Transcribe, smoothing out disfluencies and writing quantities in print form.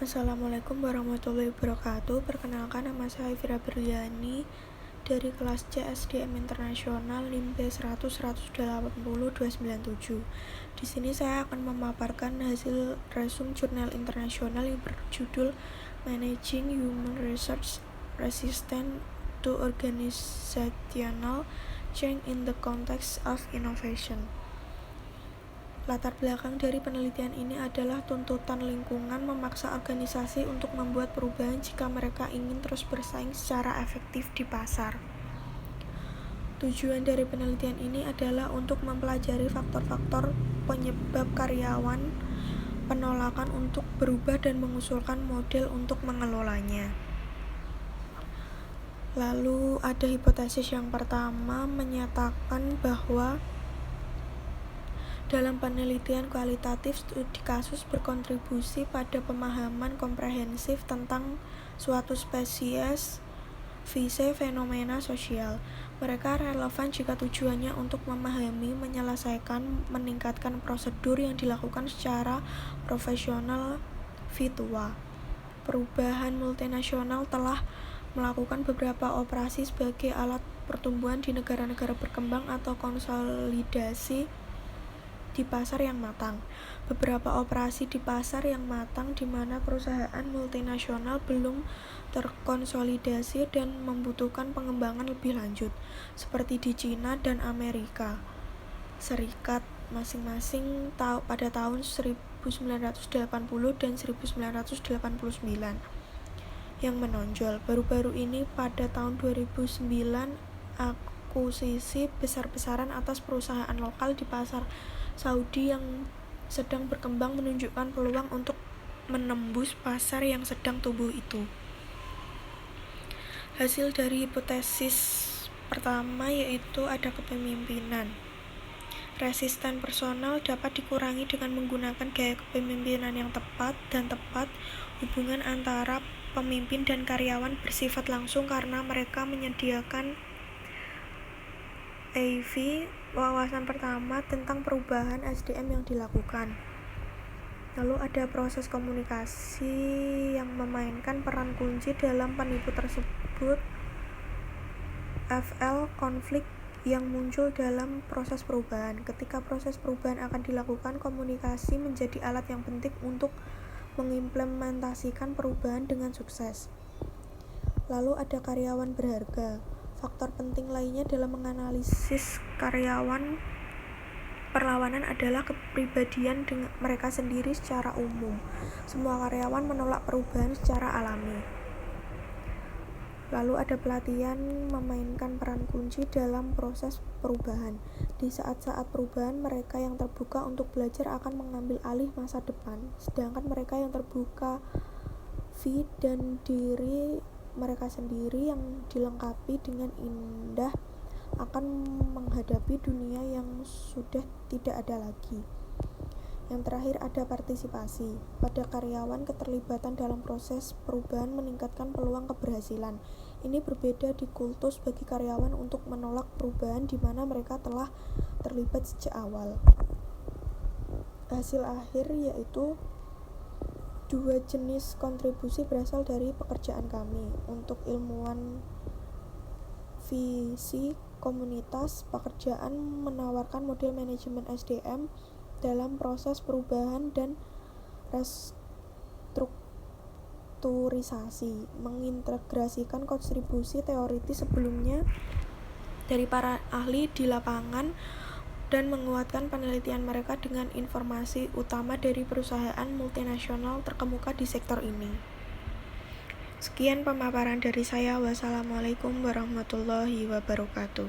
Assalamualaikum warahmatullahi wabarakatuh. Perkenalkan, nama saya Fira Berliani dari kelas C SDM Internasional NIM B100-180-297. Di sini saya akan memaparkan hasil resum jurnal internasional yang berjudul Managing Human Research Resistant to Organizational Change in the Context of Innovation. Latar belakang dari penelitian ini adalah tuntutan lingkungan memaksa organisasi untuk membuat perubahan jika mereka ingin terus bersaing secara efektif di pasar. Tujuan dari penelitian ini adalah untuk mempelajari faktor-faktor penyebab karyawan penolakan untuk berubah dan mengusulkan model untuk mengelolanya. Lalu ada hipotesis yang pertama menyatakan bahwa dalam penelitian kualitatif, studi kasus berkontribusi pada pemahaman komprehensif tentang suatu spesies vise fenomena sosial. Mereka relevan jika tujuannya untuk memahami, menyelesaikan, meningkatkan prosedur yang dilakukan secara profesional virtual. Perubahan multinasional telah melakukan beberapa operasi sebagai alat pertumbuhan di negara-negara berkembang atau konsolidasi di pasar yang matang. Beberapa operasi di pasar yang matang di mana perusahaan multinasional belum terkonsolidasi dan membutuhkan pengembangan lebih lanjut, seperti di Cina dan Amerika Serikat masing-masing pada tahun 1980 dan 1989 yang menonjol. Baru-baru ini pada tahun 2009 akuisisi besar-besaran atas perusahaan lokal di pasar Saudi yang sedang berkembang menunjukkan peluang untuk menembus pasar yang sedang tumbuh itu. Hasil dari hipotesis pertama yaitu ada kepemimpinan. Resisten personal dapat dikurangi dengan menggunakan gaya kepemimpinan yang tepat dan tepat. Hubungan antara pemimpin dan karyawan bersifat langsung karena mereka menyediakan wawasan pertama tentang perubahan SDM yang dilakukan. Lalu ada proses komunikasi yang memainkan peran kunci dalam penipu tersebut. Konflik yang muncul dalam proses perubahan. Ketika proses perubahan akan dilakukan, komunikasi menjadi alat yang penting untuk mengimplementasikan perubahan dengan sukses. Lalu ada karyawan berharga. Faktor penting lainnya dalam menganalisis karyawan perlawanan adalah kepribadian mereka sendiri secara umum. Semua karyawan menolak perubahan secara alami. Lalu ada pelatihan memainkan peran kunci dalam proses perubahan. Di saat-saat perubahan, mereka yang terbuka untuk belajar akan mengambil alih masa depan, sedangkan mereka yang terbuka dan diri mereka sendiri yang dilengkapi dengan indah akan menghadapi dunia yang sudah tidak ada lagi. Yang terakhir ada partisipasi. Pada karyawan, keterlibatan dalam proses perubahan meningkatkan peluang keberhasilan. Ini berbeda di kultus bagi karyawan untuk menolak perubahan di mana mereka telah terlibat sejak awal. Hasil akhir yaitu 2 jenis kontribusi berasal dari pekerjaan kami. Untuk ilmuwan visi komunitas, pekerjaan menawarkan model manajemen SDM dalam proses perubahan dan restrukturisasi, mengintegrasikan kontribusi teoritis sebelumnya dari para ahli di lapangan dan menguatkan penelitian mereka dengan informasi utama dari perusahaan multinasional terkemuka di sektor ini. Sekian pemaparan dari saya. Wassalamualaikum warahmatullahi wabarakatuh.